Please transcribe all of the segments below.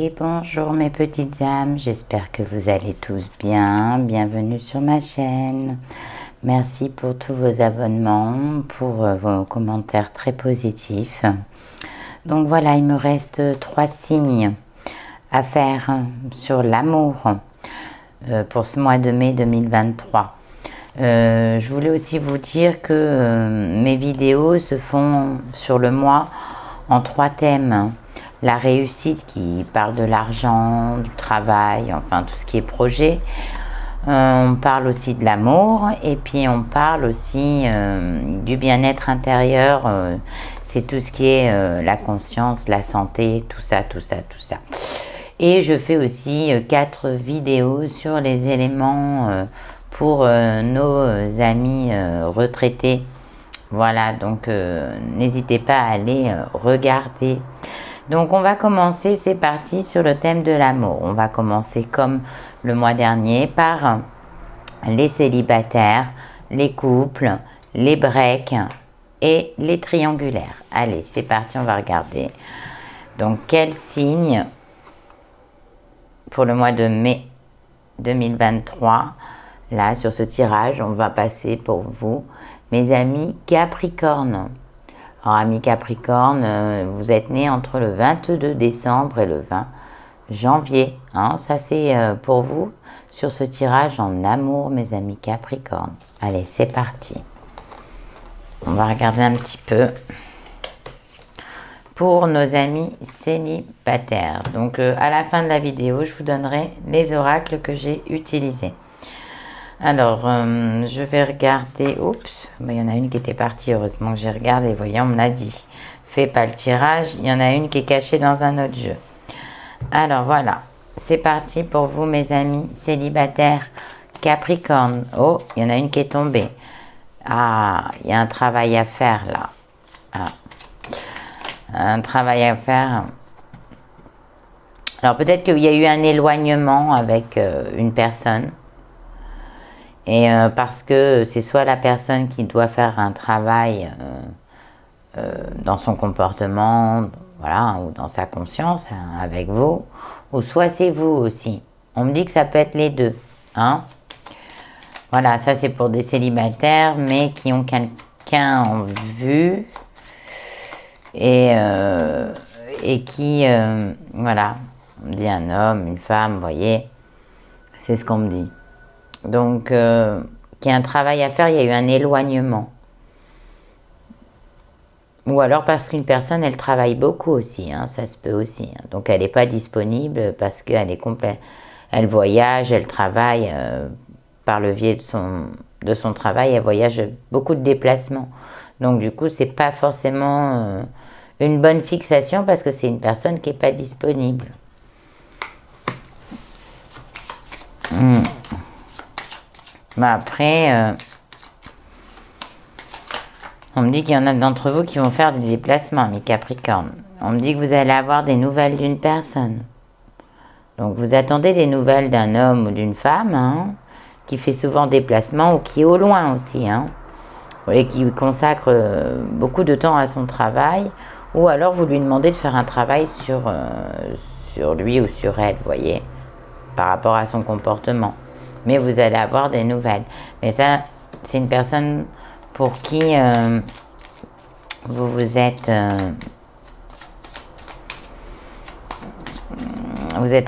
Et bonjour mes petites âmes, j'espère que vous allez tous bien. Bienvenue sur ma chaîne. Merci pour tous vos abonnements, pour vos commentaires très positifs. Donc voilà, il me reste 3 signes à faire sur l'amour pour ce mois de mai 2023. Je voulais aussi vous dire que mes vidéos se font sur le mois en 3 thèmes. La réussite qui parle de l'argent, du travail, enfin tout ce qui est projet. On parle aussi de l'amour et puis on parle aussi du bien-être intérieur. C'est tout ce qui est la conscience, la santé, tout ça. Et je fais aussi 4 vidéos sur les éléments pour nos amis retraités. Voilà, donc n'hésitez pas à aller regarder. Donc on va commencer, c'est parti, sur le thème de l'amour. On va commencer comme le mois dernier par les célibataires, les couples, les breaks et les triangulaires. Allez, c'est parti, on va regarder. Donc quel signe pour le mois de mai 2023? Là, sur ce tirage, on va passer pour vous, mes amis Capricorne. Alors, amis Capricorne, vous êtes nés entre le 22 décembre et le 20 janvier. Hein, ça, c'est pour vous sur ce tirage en amour, mes amis Capricorne. Allez, c'est parti. On va regarder un petit peu pour nos amis célibataires. Donc, à la fin de la vidéo, je vous donnerai les oracles que j'ai utilisés. Alors, je vais regarder. Oups, il y en a une qui était partie. Heureusement que j'ai regardé. Vous voyez, on me l'a dit. Fais pas le tirage. Il y en a une qui est cachée dans un autre jeu. Alors, voilà. C'est parti pour vous, mes amis célibataires Capricorne. Oh, il y en a une qui est tombée. Ah, il y a un travail à faire, là. Ah. Un travail à faire. Alors, peut-être qu'il y a eu un éloignement avec une personne. Et parce que c'est soit la personne qui doit faire un travail dans son comportement, voilà, ou dans sa conscience hein, avec vous, ou soit c'est vous aussi. On me dit que ça peut être les deux. Hein. Voilà, ça c'est pour des célibataires, mais qui ont quelqu'un en vue et qui, voilà, on me dit un homme, une femme, vous voyez, c'est ce qu'on me dit. Donc, qu'il y a un travail à faire, il y a eu un éloignement. Ou alors parce qu'une personne, elle travaille beaucoup aussi, hein, ça se peut aussi. Hein. Donc, elle n'est pas disponible parce qu'elle est complète. Elle voyage, elle travaille par le biais de son travail, elle voyage beaucoup de déplacements. Donc, du coup, c'est pas forcément une bonne fixation parce que c'est une personne qui n'est pas disponible. Mais après, on me dit qu'il y en a d'entre vous qui vont faire des déplacements, mes Capricornes. On me dit que vous allez avoir des nouvelles d'une personne. Donc vous attendez des nouvelles d'un homme ou d'une femme, hein, qui fait souvent des déplacements ou qui est au loin aussi, hein, et qui consacre beaucoup de temps à son travail. Ou alors vous lui demandez de faire un travail sur lui ou sur elle, vous voyez, par rapport à son comportement. Mais vous allez avoir des nouvelles. Mais ça, c'est une personne pour qui vous êtes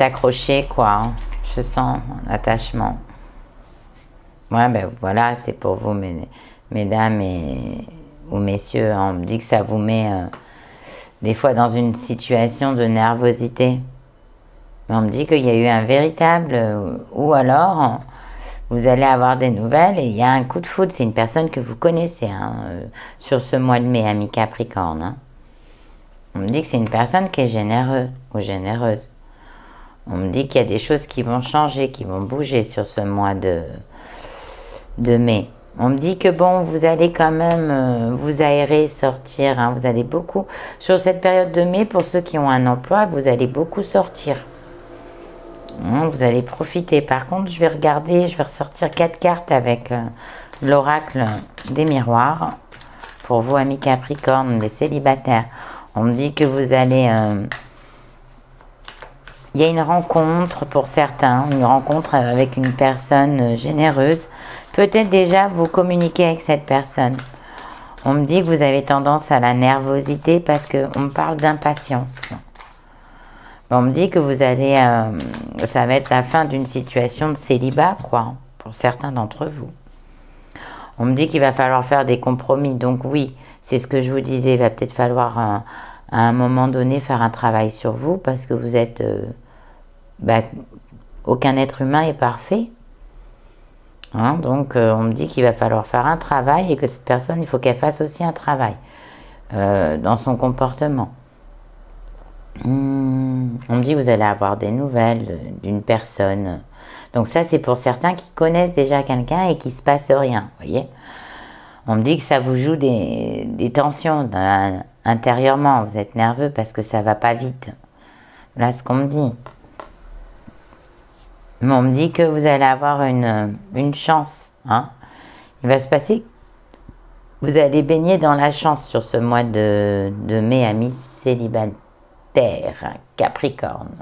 accroché, quoi. Hein. Je sens un attachement. Ouais, ben voilà, c'est pour vous, mesdames ou messieurs. Hein. On me dit que ça vous met des fois dans une situation de nervosité. Mais on me dit qu'il y a eu un véritable... ou alors, vous allez avoir des nouvelles et il y a un coup de foudre. C'est une personne que vous connaissez hein, sur ce mois de mai, ami Capricorne. Hein. On me dit que c'est une personne qui est généreuse ou généreuse. On me dit qu'il y a des choses qui vont changer, qui vont bouger sur ce mois de mai. On me dit que bon, vous allez quand même vous aérer, sortir. Hein, vous allez beaucoup... Sur cette période de mai, pour ceux qui ont un emploi, vous allez beaucoup sortir. Vous allez profiter. Par contre, je vais regarder, je vais ressortir 4 cartes avec l'oracle des miroirs. Pour vous, amis Capricorne, les célibataires. On me dit que vous allez il y a une rencontre pour certains, une rencontre avec une personne généreuse. Peut-être déjà vous communiquez avec cette personne. On me dit que vous avez tendance à la nervosité parce qu'on me parle d'impatience. On me dit que vous allez, ça va être la fin d'une situation de célibat, quoi, pour certains d'entre vous. On me dit qu'il va falloir faire des compromis. Donc oui, c'est ce que je vous disais, il va peut-être falloir à un moment donné faire un travail sur vous parce que vous êtes... aucun être humain est parfait. Hein, donc on me dit qu'il va falloir faire un travail et que cette personne, il faut qu'elle fasse aussi un travail dans son comportement. On me dit que vous allez avoir des nouvelles d'une personne. Donc ça, c'est pour certains qui connaissent déjà quelqu'un et qui ne se passe rien, voyez. On me dit que ça vous joue des tensions intérieurement. Vous êtes nerveux parce que ça va pas vite. Là, ce qu'on me dit. Mais on me dit que vous allez avoir une chance. Hein. Il va se passer, vous allez baigner dans la chance sur ce mois de mai, amis célibataires, Capricorne.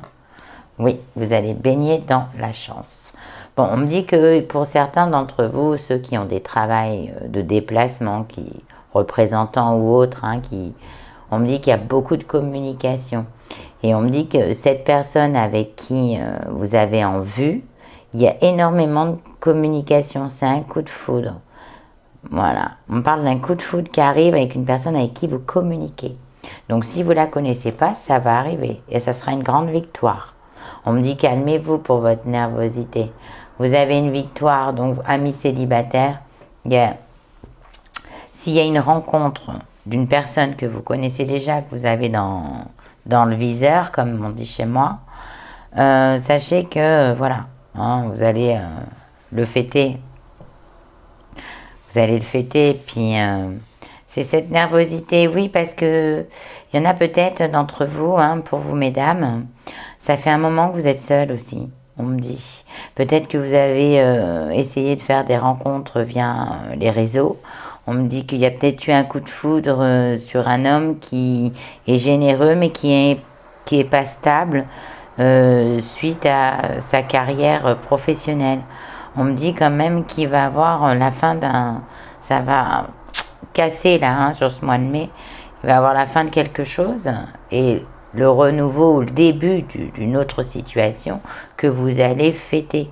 Oui, vous allez baigner dans la chance. Bon, on me dit que pour certains d'entre vous, ceux qui ont des travails de déplacement, qui représentants ou autres, hein, on me dit qu'il y a beaucoup de communication. Et on me dit que cette personne avec qui vous avez en vue, il y a énormément de communication. C'est un coup de foudre. Voilà. On parle d'un coup de foudre qui arrive avec une personne avec qui vous communiquez. Donc si vous ne la connaissez pas, ça va arriver. Et ça sera une grande victoire. On me dit calmez-vous pour votre nervosité. Vous avez une victoire, donc amis célibataires, s'il y a une rencontre d'une personne que vous connaissez déjà, que vous avez dans le viseur, comme on dit chez moi, sachez que, voilà, hein, vous allez le fêter. Vous allez le fêter, puis c'est cette nervosité, oui, parce que il y en a peut-être d'entre vous, hein, pour vous, mesdames, ça fait un moment que vous êtes seules aussi, on me dit. Peut-être que vous avez essayé de faire des rencontres via les réseaux. On me dit qu'il y a peut-être eu un coup de foudre sur un homme qui est généreux, mais qui est pas stable suite à sa carrière professionnelle. On me dit quand même qu'il va avoir la fin d'un... Ça va casser là, hein, sur ce mois de mai. Il va avoir la fin de quelque chose et le renouveau ou le début d'une autre situation que vous allez fêter.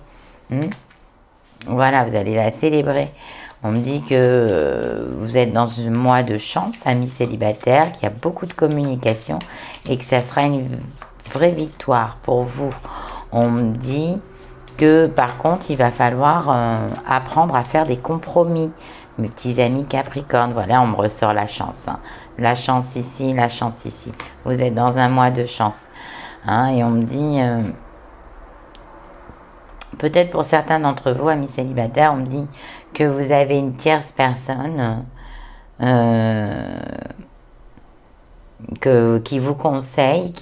Voilà, vous allez la célébrer. On me dit que vous êtes dans un mois de chance, amis célibataires, qu'il y a beaucoup de communication et que ça sera une vraie victoire pour vous. On me dit que par contre, il va falloir apprendre à faire des compromis. Mes petits amis Capricorne, voilà, on me ressort la chance. Hein. La chance ici, la chance ici. Vous êtes dans un mois de chance. Hein, et on me dit... peut-être pour certains d'entre vous, amis célibataires, on me dit que vous avez une tierce personne qui vous conseille,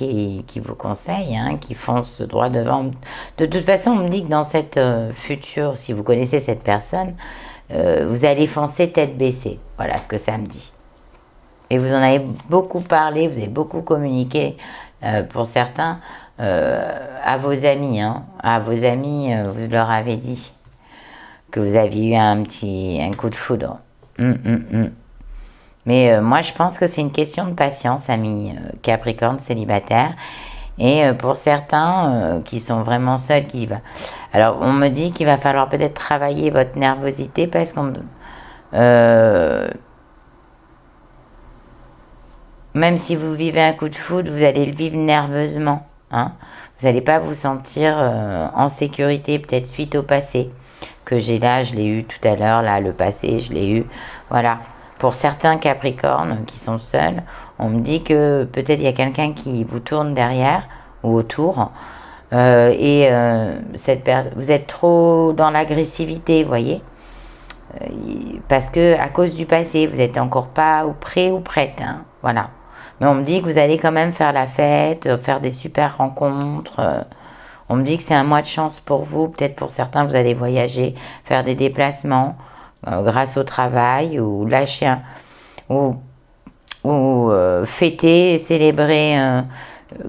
hein, qui fonce droit devant. De toute façon, on me dit que dans cette future, si vous connaissez cette personne, vous allez foncer tête baissée. Voilà ce que ça me dit. Et vous en avez beaucoup parlé, vous avez beaucoup communiqué, pour certains, à vos amis. Hein. À vos amis, vous leur avez dit que vous aviez eu un coup de foudre. Mais moi, je pense que c'est une question de patience, amis Capricorne célibataires. Et pour certains qui sont vraiment seuls, alors, on me dit qu'il va falloir peut-être travailler votre nervosité parce qu'on... même si vous vivez un coup de foudre, vous allez le vivre nerveusement. Hein. Vous n'allez pas vous sentir en sécurité, peut-être suite au passé. Que j'ai là, je l'ai eu tout à l'heure, là, le passé, je l'ai eu. Voilà. Pour certains Capricornes qui sont seuls, on me dit que peut-être il y a quelqu'un qui vous tourne derrière ou autour. Vous êtes trop dans l'agressivité, vous voyez. Parce que à cause du passé, vous n'êtes encore pas prêt ou prête. Hein, voilà. Mais on me dit que vous allez quand même faire la fête, faire des super rencontres. On me dit que c'est un mois de chance pour vous. Peut-être pour certains, vous allez voyager, faire des déplacements grâce au travail ou lâcher ou fêter et célébrer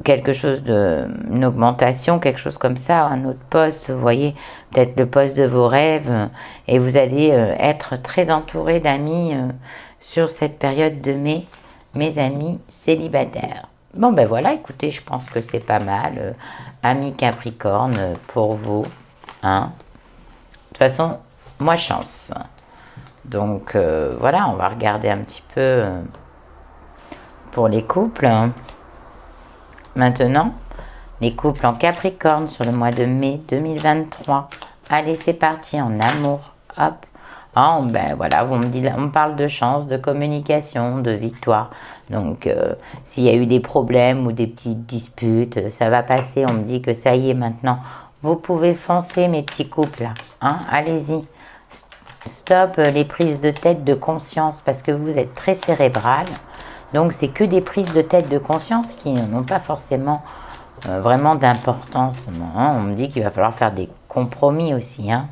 quelque chose une augmentation, quelque chose comme ça, un autre poste, vous voyez, peut-être le poste de vos rêves, et vous allez être très entouré d'amis sur cette période de mai, mes amis célibataires. Bon ben voilà, écoutez, je pense que c'est pas mal, amis Capricorne, pour vous, hein. De toute façon, moi chance. Donc voilà, on va regarder un petit peu pour les couples. Maintenant, les couples en Capricorne sur le mois de mai 2023. Allez, c'est parti, en amour. Hop. Oh, ben voilà, vous me dites, on parle de chance, de communication, de victoire. Donc, s'il y a eu des problèmes ou des petites disputes, ça va passer. On me dit que ça y est maintenant. Vous pouvez foncer, mes petits couples. Hein, allez-y. Stop les prises de tête de conscience parce que vous êtes très cérébral. Donc, c'est que des prises de tête de conscience qui n'ont pas forcément vraiment d'importance. Hein. On me dit qu'il va falloir faire des compromis aussi. Hein.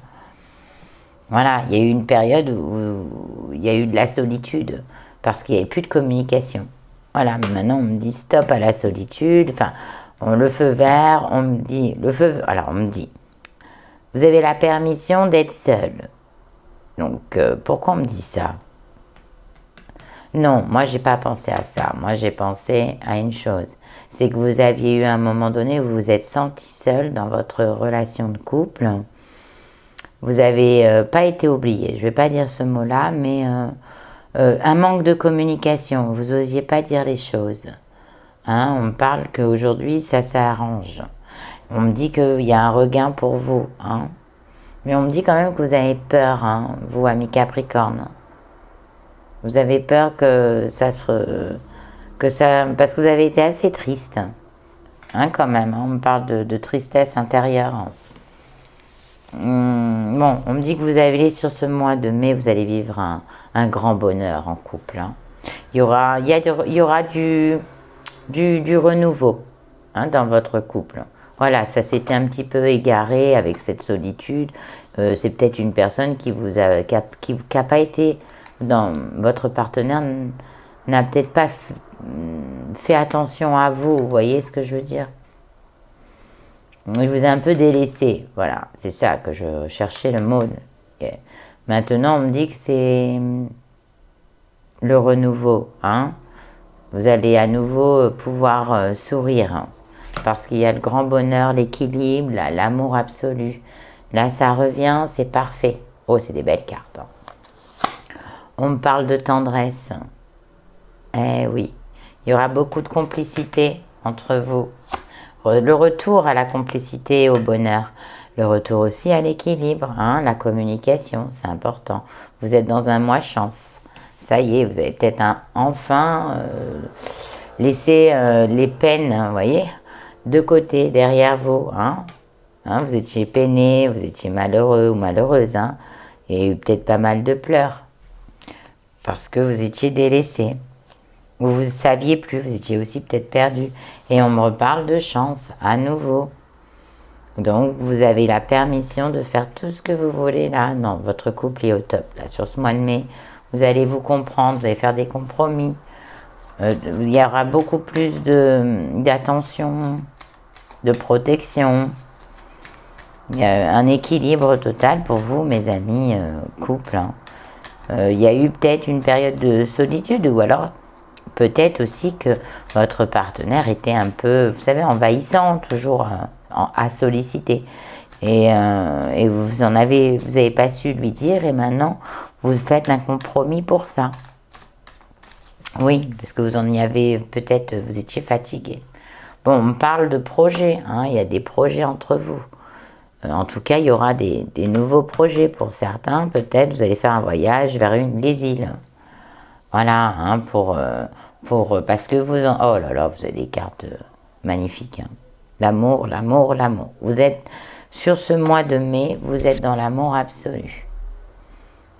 Voilà, il y a eu une période où il y a eu de la solitude parce qu'il n'y avait plus de communication. Voilà, mais maintenant on me dit stop à la solitude. Enfin, le feu vert, on me dit, alors on me dit, vous avez la permission d'être seul. Donc, pourquoi on me dit ça? Non, moi, j'ai pas pensé à ça. Moi, j'ai pensé à une chose. C'est que vous aviez eu un moment donné où vous vous êtes senti seul dans votre relation de couple. Vous n'avez pas été oublié. Je vais pas dire ce mot-là, mais un manque de communication. Vous n'osiez pas dire les choses. Hein, on me parle qu'aujourd'hui, ça s'arrange. On me dit qu'il y a un regain pour vous. Hein. Mais on me dit quand même que vous avez peur, hein, vous, amis Capricorne. Vous avez peur que ça parce que vous avez été assez triste. Hein, quand même, hein, on me parle de tristesse intérieure. Bon, on me dit que vous allez sur ce mois de mai, vous allez vivre un grand bonheur en couple. Hein. Il y aura du renouveau, hein, dans votre couple. Voilà, ça s'était un petit peu égaré avec cette solitude. C'est peut-être une personne qui a pas été dans votre partenaire, n'a peut-être pas fait attention à vous. Vous voyez ce que je veux dire? Il vous a un peu délaissé. Voilà, c'est ça que je cherchais le mot. Et maintenant, on me dit que c'est le renouveau. Hein? Vous allez à nouveau pouvoir sourire. Hein, parce qu'il y a le grand bonheur, l'équilibre, l'amour absolu. Là, ça revient, c'est parfait. Oh, c'est des belles cartes. Hein. On me parle de tendresse. Eh oui, il y aura beaucoup de complicité entre vous. Le retour à la complicité et au bonheur. Le retour aussi à l'équilibre, hein, la communication, c'est important. Vous êtes dans un mois chance. Ça y est, vous avez peut-être enfin laissé les peines, vous voyez, de côté, derrière vous. Hein. Hein, vous étiez peiné, vous étiez malheureux ou malheureuse. Hein, et peut-être pas mal de pleurs. Parce que vous étiez délaissé. Ou vous ne saviez plus, vous étiez aussi peut-être perdu. Et on me reparle de chance, à nouveau. Donc, vous avez la permission de faire tout ce que vous voulez là. Non, votre couple est au top. Là, sur ce mois de mai, vous allez vous comprendre, vous allez faire des compromis. Il y aura beaucoup plus d'attention, de protection. Il y a un équilibre total pour vous, mes amis couple. Hein. Il y a eu peut-être une période de solitude ou alors peut-être aussi que votre partenaire était un peu, vous savez, envahissant, toujours à solliciter. Et vous avez pas su lui dire et maintenant vous faites un compromis pour ça. Oui, parce que vous en y avez peut-être, vous étiez fatigué. Bon, on parle de projets, hein, il y a des projets entre vous. En tout cas, il y aura des nouveaux projets pour certains. Peut-être vous allez faire un voyage vers les îles. Voilà, hein, parce que oh là là, vous avez des cartes magnifiques. Hein. L'amour, l'amour, l'amour. Vous êtes, sur ce mois de mai, vous êtes dans l'amour absolu.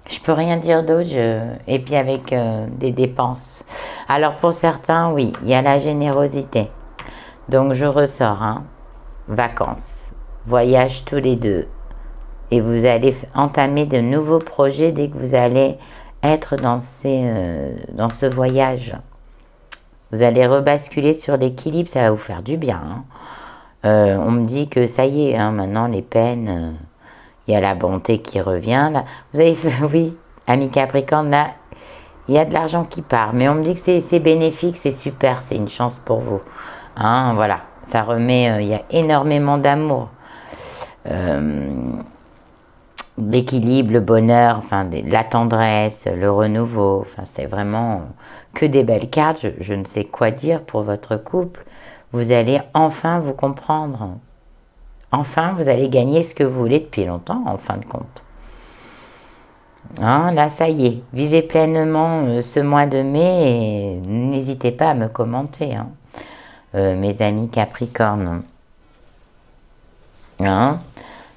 Je peux rien dire d'autre, et puis avec des dépenses. Alors pour certains, oui, il y a la générosité. Donc je ressors, hein, vacances. Voyage tous les deux et vous allez entamer de nouveaux projets dès que vous allez être dans ce voyage. Vous allez rebasculer sur l'équilibre, ça va vous faire du bien. Hein. On me dit que ça y est, hein, maintenant les peines, il y a la bonté qui revient. Là. Vous avez fait, oui, ami Capricorne, là, il y a de l'argent qui part. Mais on me dit que c'est bénéfique, c'est super, c'est une chance pour vous. Hein, voilà, ça remet, il y a énormément d'amour. L'équilibre, le bonheur, enfin la tendresse, le renouveau, enfin c'est vraiment que des belles cartes, je ne sais quoi dire pour votre couple. Vous allez enfin vous comprendre. Enfin, vous allez gagner ce que vous voulez depuis longtemps, en fin de compte. Hein, là, ça y est, vivez pleinement ce mois de mai et n'hésitez pas à me commenter, hein, mes amis Capricorne. Hein,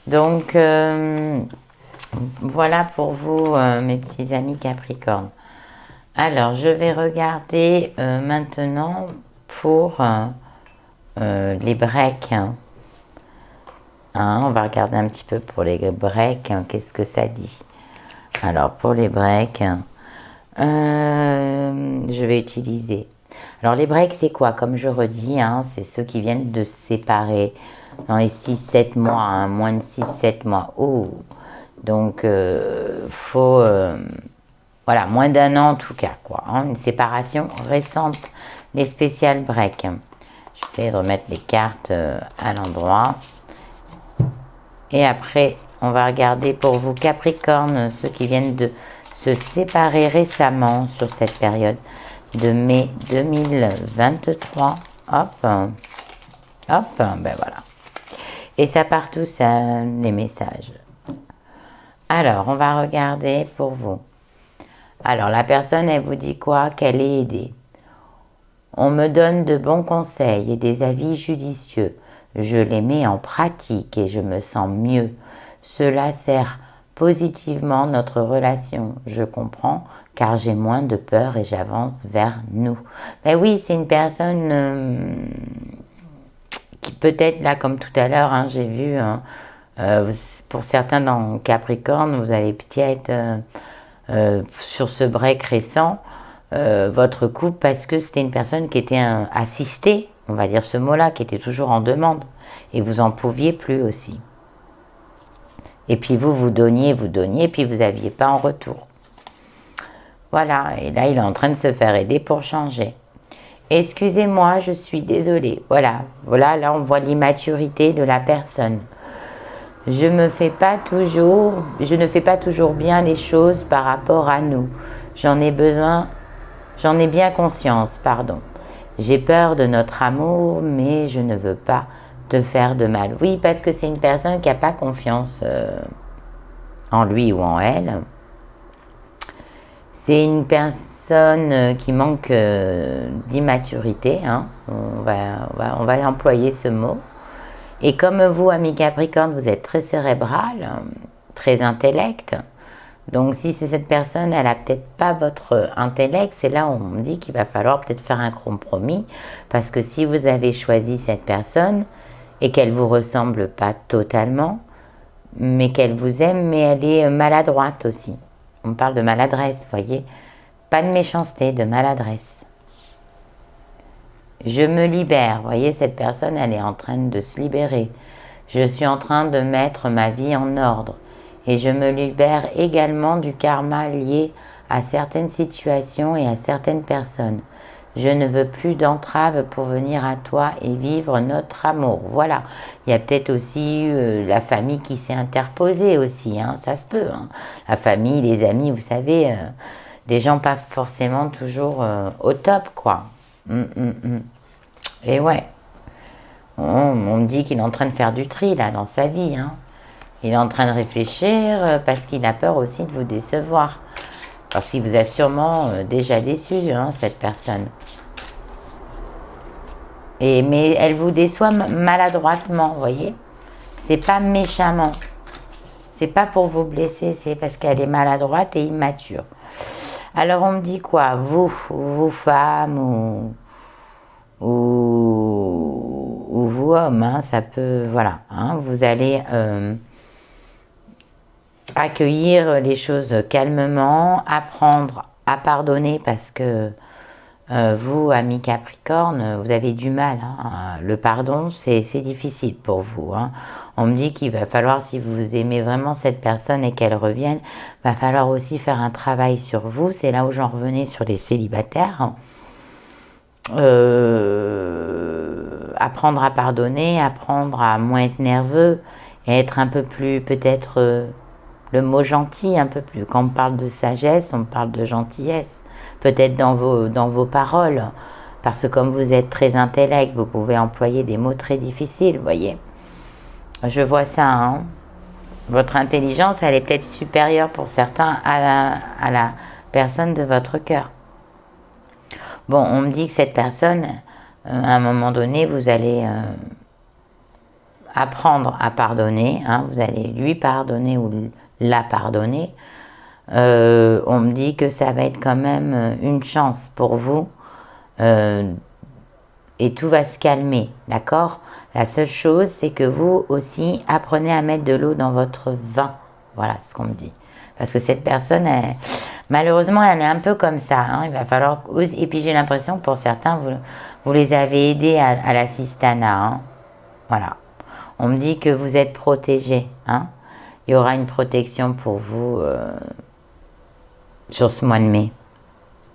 donc, voilà pour vous, mes petits amis Capricorne. Alors, je vais regarder maintenant pour les breaks. Hein. On va regarder un petit peu pour les breaks. Hein, qu'est-ce que ça dit? Alors, pour les breaks, je vais utiliser. Alors, les breaks, c'est quoi? Comme je redis, hein, c'est ceux qui viennent de se séparer dans les 6-7 mois, hein, moins de 6-7 mois. Oh. Donc, faut... voilà, moins d'1 an en tout cas, quoi. Hein, une séparation récente, les spécial breaks. J'essaie de remettre les cartes à l'endroit. Et après, on va regarder pour vous Capricorne, ceux qui viennent de se séparer récemment sur cette période de mai 2023. Hop, hop, ben voilà. Et ça part tous les messages. Alors, on va regarder pour vous. Alors, la personne, elle vous dit quoi? Qu'elle est aidée. On me donne de bons conseils et des avis judicieux. Je les mets en pratique et je me sens mieux. Cela sert positivement notre relation. Je comprends car j'ai moins de peur et j'avance vers nous. Ben oui, c'est une personne qui peut-être, là, comme tout à l'heure, hein, j'ai vu, hein, pour certains dans Capricorne, vous avez peut-être sur ce break récent, votre couple, parce que c'était une personne qui était assistée, on va dire ce mot-là, qui était toujours en demande, et vous en pouviez plus aussi. Et puis vous donniez, puis vous n'aviez pas en retour. Voilà, et là il est en train de se faire aider pour changer. Excusez-moi, je suis désolée. Voilà, voilà, là on voit l'immaturité de la personne. Je ne fais pas toujours bien les choses par rapport à nous. J'en ai bien conscience, pardon. J'ai peur de notre amour, mais je ne veux pas te faire de mal. Oui, parce que c'est une personne qui n'a pas confiance en lui ou en elle. C'est une personne qui manque d'immaturité. Hein. On va employer ce mot. Et comme vous, ami Capricorne, vous êtes très cérébral, très intellect. Donc si c'est cette personne, elle n'a peut-être pas votre intellect, c'est là où on me dit qu'il va falloir peut-être faire un compromis. Parce que si vous avez choisi cette personne et qu'elle ne vous ressemble pas totalement, mais qu'elle vous aime, mais elle est maladroite aussi. On parle de maladresse, vous voyez. Pas de méchanceté, de maladresse. Je me libère. Vous voyez, cette personne, elle est en train de se libérer. Je suis en train de mettre ma vie en ordre. Et je me libère également du karma lié à certaines situations et à certaines personnes. Je ne veux plus d'entrave pour venir à toi et vivre notre amour. Voilà. Il y a peut-être aussi la famille qui s'est interposée aussi. Hein. Ça se peut. Hein. La famille, les amis, vous savez, des gens pas forcément toujours au top, quoi. Et ouais. On me dit qu'il est en train de faire du tri, là, dans sa vie. Hein. Il est en train de réfléchir parce qu'il a peur aussi de vous décevoir. Parce qu'il vous a sûrement déjà déçu, hein, cette personne. Mais elle vous déçoit maladroitement, vous voyez. C'est pas méchamment. C'est pas pour vous blesser, c'est parce qu'elle est maladroite et immature. Alors on me dit quoi? Vous femmes ou vous hommes, hein, ça peut, voilà. Hein, vous allez accueillir les choses calmement, apprendre à pardonner parce que vous, amis Capricorne, vous avez du mal. Hein. Le pardon, c'est difficile pour vous. Hein. On me dit qu'il va falloir, si vous aimez vraiment cette personne et qu'elle revienne, va falloir aussi faire un travail sur vous. C'est là où j'en revenais sur les célibataires. Apprendre à pardonner, apprendre à moins être nerveux et être un peu plus, peut-être, le mot gentil, un peu plus. Quand on parle de sagesse, on parle de gentillesse. Peut-être dans vos paroles, parce que comme vous êtes très intellect, vous pouvez employer des mots très difficiles, vous voyez. Je vois ça, hein. Votre intelligence, elle est peut-être supérieure pour certains à la personne de votre cœur. Bon, on me dit que cette personne, à un moment donné, vous allez apprendre à pardonner, hein, vous allez lui pardonner ou la pardonner. On me dit que ça va être quand même une chance pour vous et tout va se calmer, d'accord? La seule chose, c'est que vous aussi apprenez à mettre de l'eau dans votre vin. Voilà ce qu'on me dit. Parce que cette personne, malheureusement, elle est un peu comme ça. Hein. Il va falloir... Et puis j'ai l'impression que pour certains, vous les avez aidés à l'assistanat. Hein. Voilà. On me dit que vous êtes protégés. Hein. Il y aura une protection pour vous sur ce mois de mai,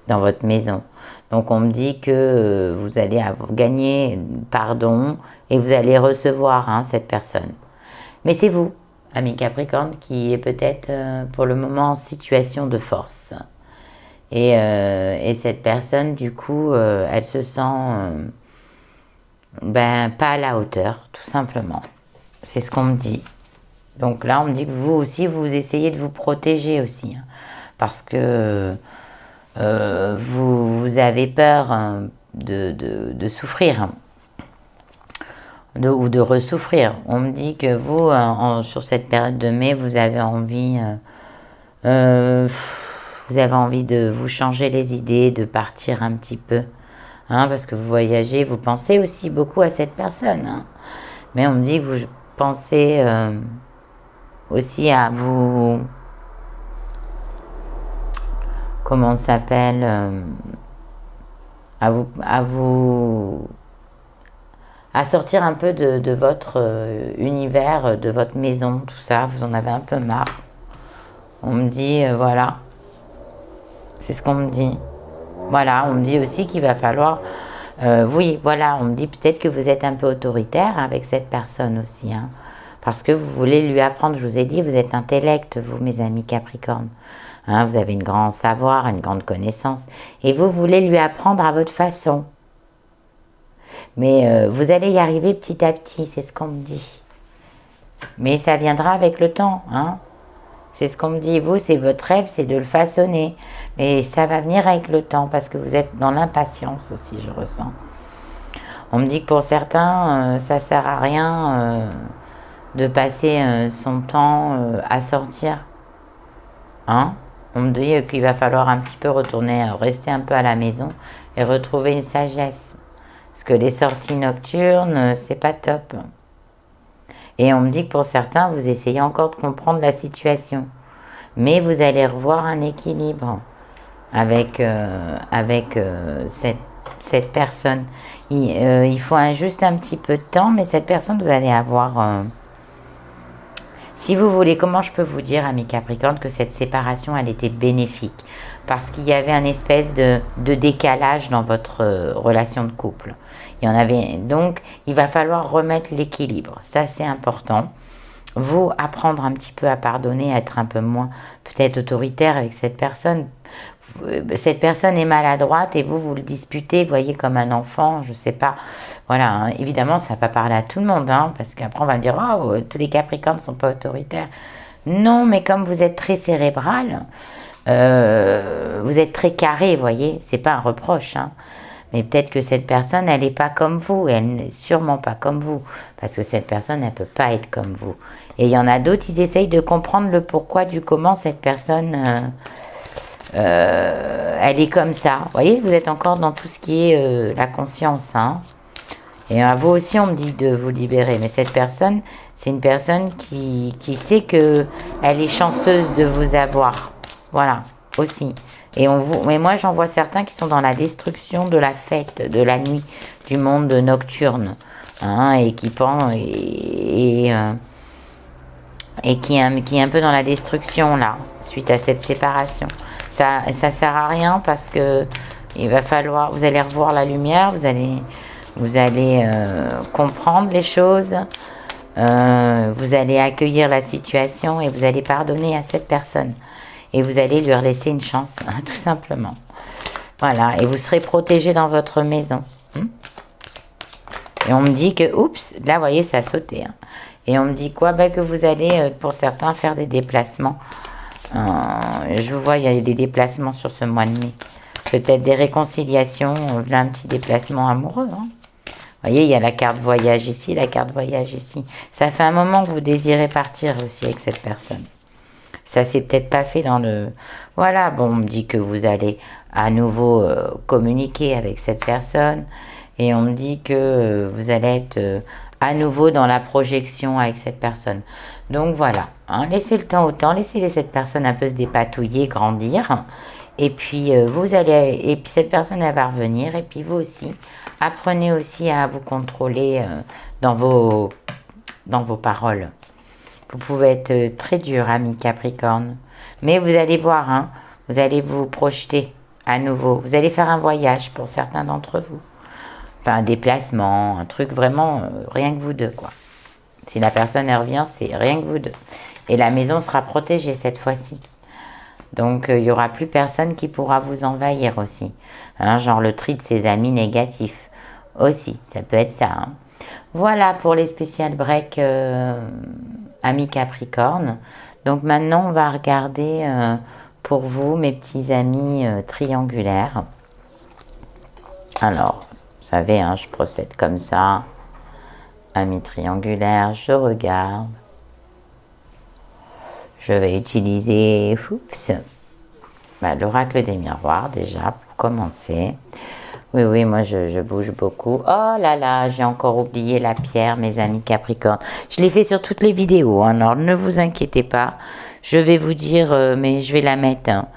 dans votre maison. Donc on me dit que vous allez gagner pardon et vous allez recevoir hein, cette personne. Mais c'est vous, ami Capricorne, qui est peut-être pour le moment en situation de force. Et cette personne, du coup, elle se sent pas à la hauteur, tout simplement. C'est ce qu'on me dit. Donc là, on me dit que vous aussi, vous essayez de vous protéger aussi. Hein, parce que vous avez peur de souffrir ou de ressouffrir. On me dit que vous, sur cette période de mai, vous avez envie de vous changer les idées, de partir un petit peu. Hein, parce que vous voyagez, vous pensez aussi beaucoup à cette personne. Hein. Mais on me dit que vous pensez aussi à vous... Comment on s'appelle à sortir un peu de votre univers, de votre maison, tout ça. Vous en avez un peu marre. On me dit, voilà. C'est ce qu'on me dit. Voilà, on me dit aussi qu'il va falloir... oui, voilà, on me dit peut-être que vous êtes un peu autoritaire avec cette personne aussi. Hein, parce que vous voulez lui apprendre, je vous ai dit, vous êtes intellect, vous, mes amis Capricorne. Hein, vous avez une grande savoir, une grande connaissance. Et vous voulez lui apprendre à votre façon. Mais vous allez y arriver petit à petit, c'est ce qu'on me dit. Mais ça viendra avec le temps. Hein. C'est ce qu'on me dit. Vous, c'est votre rêve, c'est de le façonner. Mais ça va venir avec le temps parce que vous êtes dans l'impatience aussi, je ressens. On me dit que pour certains, ça ne sert à rien de passer son temps à sortir. Hein? On me dit qu'il va falloir un petit peu retourner, rester un peu à la maison et retrouver une sagesse. Parce que les sorties nocturnes, c'est pas top. Et on me dit que pour certains, vous essayez encore de comprendre la situation. Mais vous allez revoir un équilibre avec cette personne. Il faut juste un petit peu de temps, mais cette personne, vous allez avoir... Si vous voulez, comment je peux vous dire, amis Capricorne, que cette séparation, elle était bénéfique? Parce qu'il y avait un espèce de décalage dans votre relation de couple. Il y en avait, donc, il va falloir remettre l'équilibre. Ça, c'est important. Vous, apprendre un petit peu à pardonner, à être un peu moins, peut-être autoritaire avec cette personne. Cette personne est maladroite et vous le disputez, vous voyez, comme un enfant, je sais pas. Voilà, hein. Évidemment, ça ne va pas parler à tout le monde, hein, parce qu'après, on va me dire, oh, tous les Capricornes ne sont pas autoritaires. Non, mais comme vous êtes très cérébral, vous êtes très carré, vous voyez, c'est pas un reproche, hein. Mais peut-être que cette personne, elle n'est pas comme vous, elle n'est sûrement pas comme vous, parce que cette personne, elle ne peut pas être comme vous. Et il y en a d'autres, ils essayent de comprendre le pourquoi du comment cette personne... elle est comme ça. Vous voyez, vous êtes encore dans tout ce qui est la conscience. Hein. Et à vous aussi, on me dit de vous libérer. Mais cette personne, c'est une personne qui sait qu'elle est chanceuse de vous avoir. Voilà, aussi. Mais moi, j'en vois certains qui sont dans la destruction de la fête, de la nuit, du monde nocturne, hein, et qui pensent et qui est un peu dans la destruction là, suite à cette séparation. Ça sert à rien parce que il va falloir, vous allez revoir la lumière, vous allez comprendre les choses, vous allez accueillir la situation et vous allez pardonner à cette personne. Et vous allez lui laisser une chance, hein, tout simplement. Voilà, et vous serez protégé dans votre maison. Et on me dit que, oups, là, vous voyez, ça a sauté. Hein. Et on me dit quoi? Bah, que vous allez, pour certains, faire des déplacements. Je vous vois, il y a des déplacements sur ce mois de mai. Peut-être des réconciliations, là, un petit déplacement amoureux. Hein. Vous voyez, il y a la carte voyage ici, la carte voyage ici. Ça fait un moment que vous désirez partir aussi avec cette personne. Ça s'est peut-être pas fait dans le... Voilà, bon, on me dit que vous allez à nouveau communiquer avec cette personne. Et on me dit que vous allez être à nouveau dans la projection avec cette personne. Donc voilà, hein, laissez le temps au temps, laissez cette personne un peu se dépatouiller, grandir. Et puis et puis cette personne elle va revenir. Et puis vous aussi, apprenez aussi à vous contrôler dans vos paroles. Vous pouvez être très dur, ami Capricorne. Mais vous allez voir, hein, vous allez vous projeter à nouveau. Vous allez faire un voyage pour certains d'entre vous. Enfin, un déplacement, un truc vraiment, rien que vous deux, quoi. Si la personne elle revient, c'est rien que vous deux. Et la maison sera protégée cette fois-ci. Donc, il n'y aura plus personne qui pourra vous envahir aussi. Hein, genre le tri de ses amis négatifs. Aussi, ça peut être ça. Hein. Voilà pour les spécial break amis Capricorne. Donc maintenant, on va regarder pour vous, mes petits amis triangulaires. Alors, vous savez, hein, je procède comme ça. Amis triangulaires, je regarde. Je vais utiliser l'oracle des miroirs déjà pour commencer. Oui, moi je bouge beaucoup. Oh là là, j'ai encore oublié la pierre, mes amis Capricorne. Je l'ai fait sur toutes les vidéos, hein, alors ne vous inquiétez pas. Je vais vous dire, mais je vais la mettre hein,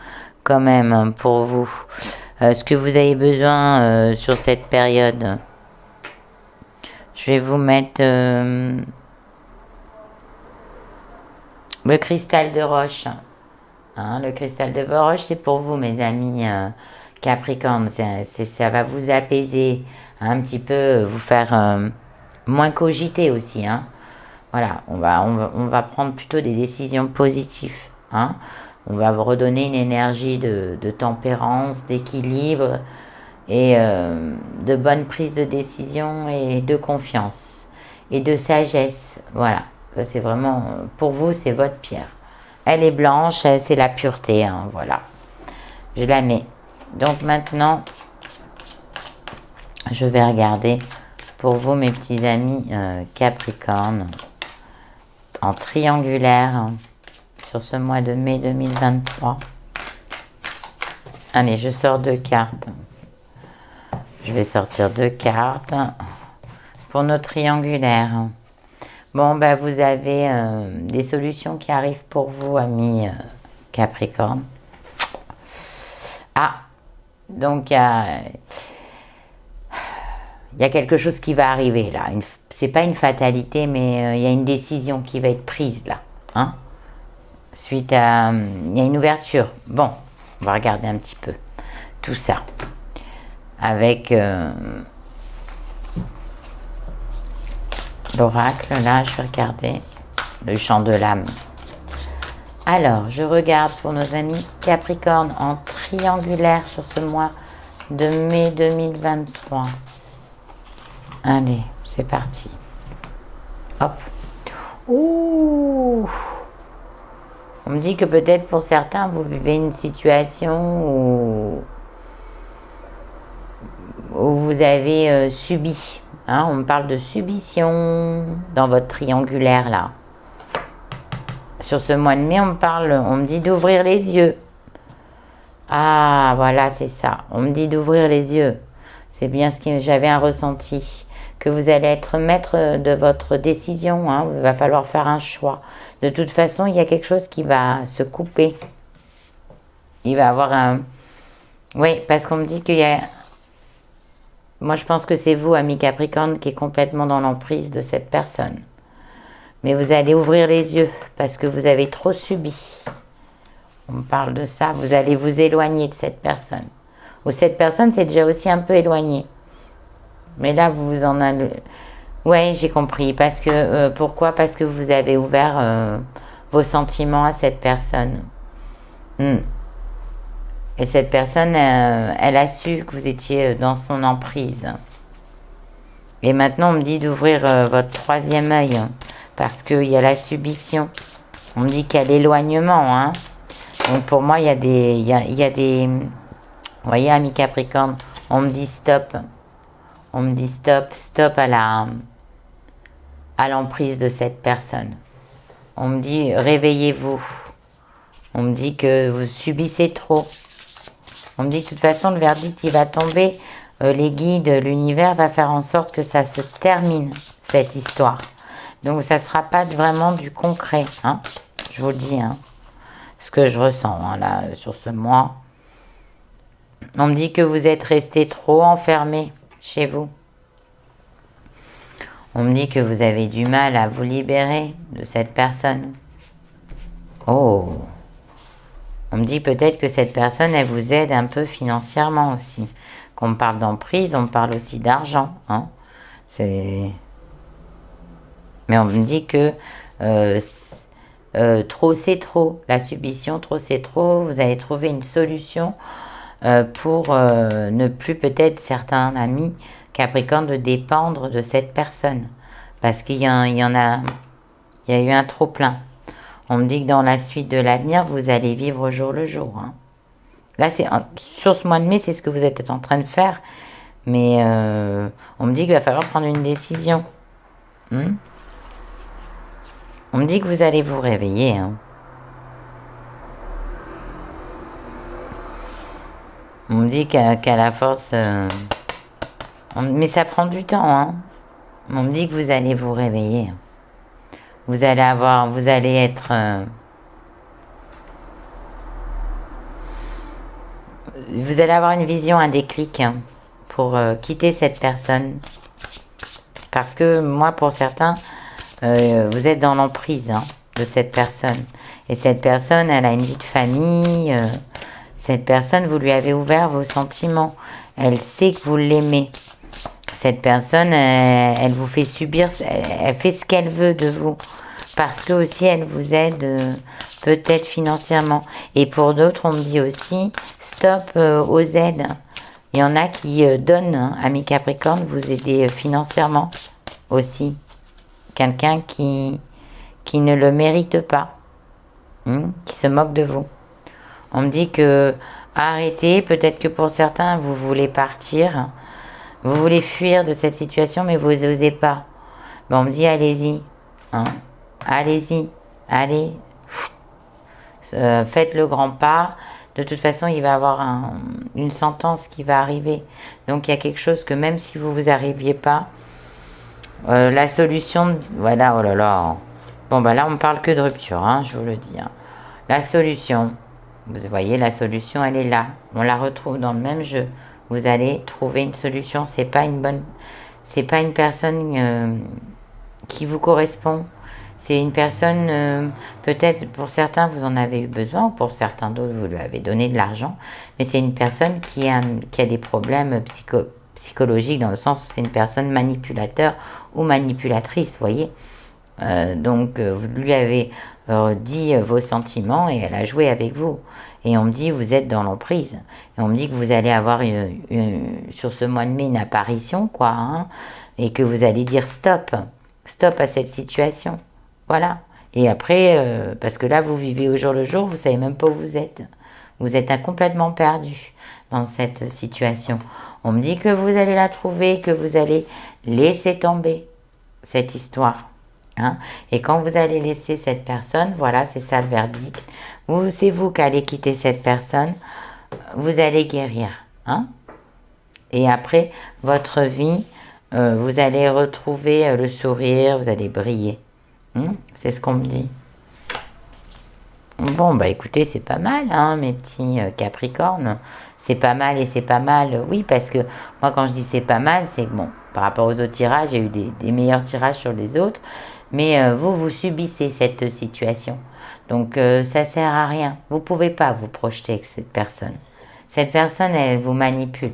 quand même hein, pour vous. Ce que vous avez besoin sur cette période. Je vais vous mettre le cristal de roche. Hein, le cristal de roche, c'est pour vous, mes amis Capricorne. Ça va vous apaiser, hein, un petit peu, vous faire moins cogiter aussi. Hein. Voilà, on va prendre plutôt des décisions positives. Hein. On va vous redonner une énergie de tempérance, d'équilibre et de bonne prise de décision et de confiance et de sagesse. Voilà, ça c'est vraiment, pour vous, c'est votre pierre. Elle est blanche, c'est la pureté, hein, voilà. Je la mets. Donc maintenant, je vais regarder pour vous, mes petits amis Capricorne, en triangulaire, hein, sur ce mois de mai 2023. Allez, je sors 2 cartes. Je vais sortir 2 cartes pour nos triangulaires. Bon, ben, vous avez des solutions qui arrivent pour vous, amis Capricorne. Ah, donc il y a quelque chose qui va arriver là. C'est pas une fatalité, mais il y a une décision qui va être prise là. Hein, suite à... il y a une ouverture. Bon, on va regarder un petit peu tout ça. Avec l'oracle, là, je vais regarder le chant de l'âme. Alors, je regarde pour nos amis Capricorne en triangulaire sur ce mois de mai 2023. Allez, c'est parti. Hop. Ouh. On me dit que peut-être pour certains, vous vivez une situation où vous avez subi. Hein, on me parle de subition dans votre triangulaire là. Sur ce mois de mai, on me dit d'ouvrir les yeux. Ah, voilà, c'est ça. On me dit d'ouvrir les yeux. C'est bien ce que j'avais un ressenti. Que vous allez être maître de votre décision. Hein. Il va falloir faire un choix. De toute façon, il y a quelque chose qui va se couper. Il va y avoir Oui, parce qu'on me dit qu'il y a... Moi, je pense que c'est vous, ami Capricorne, qui est complètement dans l'emprise de cette personne. Mais vous allez ouvrir les yeux parce que vous avez trop subi. On me parle de ça. Vous allez vous éloigner de cette personne. Ou cette personne s'est déjà aussi un peu éloignée. Mais là, vous vous en allez... Oui, j'ai compris. Parce que, pourquoi? Parce que vous avez ouvert vos sentiments à cette personne. Hmm. Et cette personne, elle a su que vous étiez dans son emprise. Et maintenant, on me dit d'ouvrir votre troisième œil. Parce qu'il y a la subition. On me dit qu'il y a l'éloignement. Hein. Donc pour moi, il y a des... il y a des... Vous voyez, ami Capricorne, on me dit stop. On me dit stop, stop à l'emprise de cette personne. On me dit réveillez-vous. On me dit que vous subissez trop. On me dit de toute façon le verdict il va tomber. Les guides, l'univers va faire en sorte que ça se termine cette histoire. Donc ça ne sera pas vraiment du concret. Hein, je vous le dis. Hein, ce que je ressens hein, là sur ce mois. On me dit que vous êtes resté trop enfermé chez vous. On me dit que vous avez du mal à vous libérer de cette personne. Oh! On me dit peut-être que cette personne, elle vous aide un peu financièrement aussi. Quand on parle d'emprise, on parle aussi d'argent. Hein. Mais on me dit que trop c'est trop. La subition, trop c'est trop. Vous allez trouver une solution pour ne plus peut-être certains amis Capricorne de dépendre de cette personne. Parce qu'il y a eu un trop plein. On me dit que dans la suite de l'avenir, vous allez vivre au jour le jour. Hein. Là, sur ce mois de mai, c'est ce que vous êtes en train de faire. Mais on me dit qu'il va falloir prendre une décision. On me dit que vous allez vous réveiller. Hein. On me dit qu'à la force... mais ça prend du temps. Hein. On me dit que vous allez vous réveiller. Vous allez être... vous allez avoir une vision, un déclic hein, pour quitter cette personne. Parce que moi, pour certains, vous êtes dans l'emprise hein, de cette personne. Et cette personne, elle a une vie de famille. Cette personne, vous lui avez ouvert vos sentiments. Elle sait que vous l'aimez. Cette personne, elle vous fait subir, elle fait ce qu'elle veut de vous. Parce que aussi, elle vous aide peut-être financièrement. Et pour d'autres, on me dit aussi, stop aux aides. Il y en a qui donnent, hein, amis Capricorne, vous aider financièrement aussi. Quelqu'un qui ne le mérite pas, qui se moque de vous. On me dit que arrêtez, peut-être que pour certains, vous voulez partir. Vous voulez fuir de cette situation, mais vous n'osez pas. Ben, on me dit, allez-y. Hein. Allez-y. Allez. Faites le grand pas. De toute façon, il va y avoir une sentence qui va arriver. Donc, il y a quelque chose que même si vous arriviez pas, la solution... Voilà, oh là là. Bon, ben là, on ne parle que de rupture, hein, je vous le dis. Hein. La solution, vous voyez, la solution, elle est là. On la retrouve dans le même jeu. Vous allez trouver une solution. C'est pas une personne qui vous correspond. C'est une personne, peut-être pour certains vous en avez eu besoin, ou pour certains d'autres vous lui avez donné de l'argent, mais c'est une personne qui a des problèmes psychologiques dans le sens où c'est une personne manipulateur ou manipulatrice, vous voyez. Donc vous lui avez dit vos sentiments et elle a joué avec vous. Et on me dit, vous êtes dans l'emprise. Et on me dit que vous allez avoir sur ce mois de mai une apparition, quoi. Hein, et que vous allez dire stop. Stop à cette situation. Voilà. Et après, parce que là, vous vivez au jour le jour, vous ne savez même pas où vous êtes. Vous êtes complètement perdu dans cette situation. On me dit que vous allez la trouver, que vous allez laisser tomber cette histoire. Hein. Et quand vous allez laisser cette personne, voilà, c'est ça le verdict. C'est vous qui allez quitter cette personne. Vous allez guérir. Hein. Et après, votre vie, vous allez retrouver le sourire, vous allez briller. C'est ce qu'on me dit. Bon, bah écoutez, c'est pas mal, hein, mes petits Capricornes. c'est pas mal et c'est pas mal. Oui, parce que moi, quand je dis c'est pas mal, c'est que bon, par rapport aux autres tirages, il y a eu des meilleurs tirages sur les autres. Mais vous subissez cette situation. Donc, ça sert à rien. Vous pouvez pas vous projeter avec cette personne. Cette personne, elle vous manipule.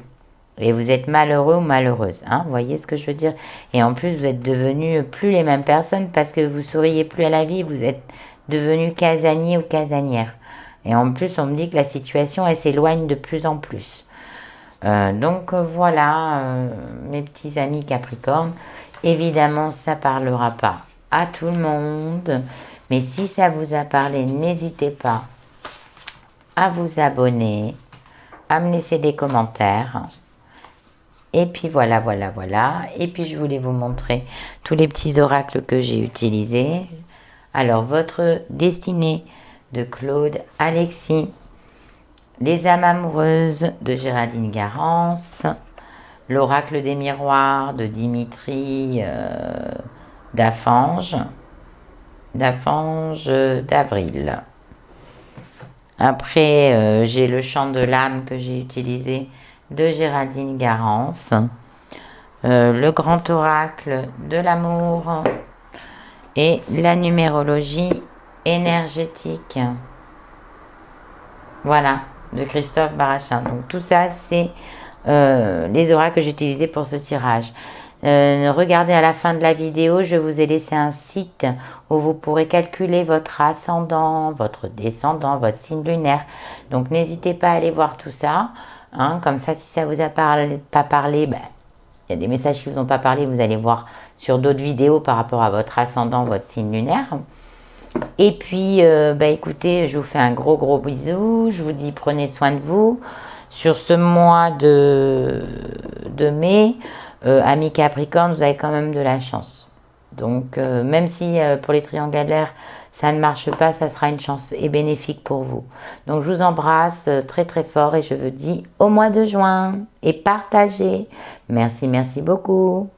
Et vous êtes malheureux ou malheureuse. Hein, vous voyez ce que je veux dire? Et en plus, vous êtes devenus plus les mêmes personnes parce que vous souriez plus à la vie. Vous êtes devenus casanier ou casanière. Et en plus, on me dit que la situation, elle s'éloigne de plus en plus. Donc voilà, mes petits amis Capricorne. Évidemment, ça parlera pas à tout le monde. Mais si ça vous a parlé, n'hésitez pas à vous abonner, à me laisser des commentaires. Et puis voilà, voilà, voilà. Et puis je voulais vous montrer tous les petits oracles que j'ai utilisés. Alors, votre destinée de Claude Alexis. Les âmes amoureuses de Géraldine Garance. L'oracle des miroirs de Dimitri Dafange. D'Avril. Après, j'ai le chant de l'âme que j'ai utilisé de Géraldine Garance. Le grand oracle de l'amour et la numérologie énergétique. Voilà, de Christophe Barachin. Donc tout ça, c'est les oracles que j'ai utilisés pour ce tirage. Regardez à la fin de la vidéo, je vous ai laissé un site où vous pourrez calculer votre ascendant, votre descendant, votre signe lunaire. Donc n'hésitez pas à aller voir tout ça. Hein, comme ça, si ça vous a pas parlé, ben, il y a des messages qui vous ont pas parlé, vous allez voir sur d'autres vidéos par rapport à votre ascendant, votre signe lunaire. Et puis, bah écoutez, je vous fais un gros bisou. Je vous dis prenez soin de vous. Sur ce mois de mai, amis Capricorne, vous avez quand même de la chance. Donc, même si pour les triangulaires, ça ne marche pas, ça sera une chance et bénéfique pour vous. Donc, je vous embrasse très fort et je vous dis au mois de juin et partagez. Merci beaucoup.